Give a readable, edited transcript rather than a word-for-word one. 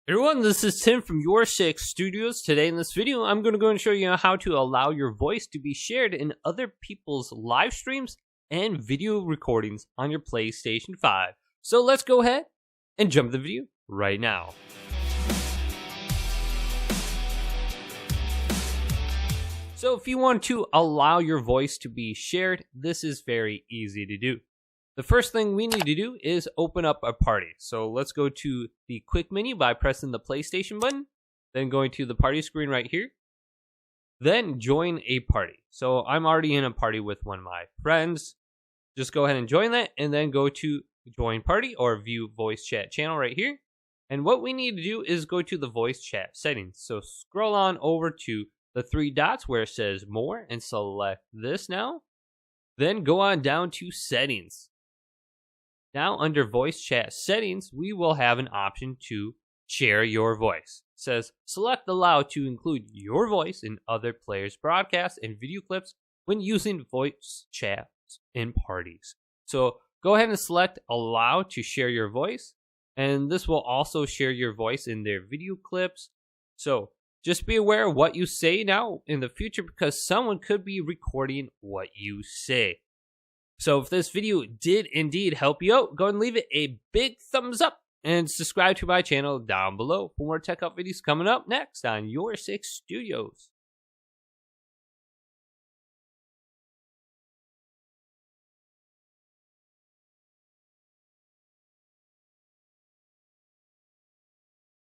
Everyone, this is Tim from YourSixStudios. Today in this video, I'm going to go and show you how to allow your voice to be shared in other people's live streams and video recordings on your PlayStation 5. So let's go ahead and jump the video right now. So if you want to allow your voice to be shared, this is very easy to do. The first thing we need to do is open up a party. So let's go to the quick menu by pressing the PlayStation button, then going to the party screen right here, then join a party. So I'm already in a party with one of my friends. Just go ahead and join that and then go to join party or view voice chat channel right here. And what we need to do is go to the voice chat settings. So scroll on over to the three dots where it says more and select this now. Then go on down to settings. Now under voice chat settings, we will have an option to share your voice. It says select allow to include your voice in other players' broadcasts and video clips when using voice chats in parties. So go ahead and select allow to share your voice, and this will also share your voice in their video clips. So just be aware of what you say now in the future because someone could be recording what you say. So if this video did indeed help you out, go and leave it a big thumbs up and subscribe to my channel down below for more tech up videos coming up next on YourSixStudios.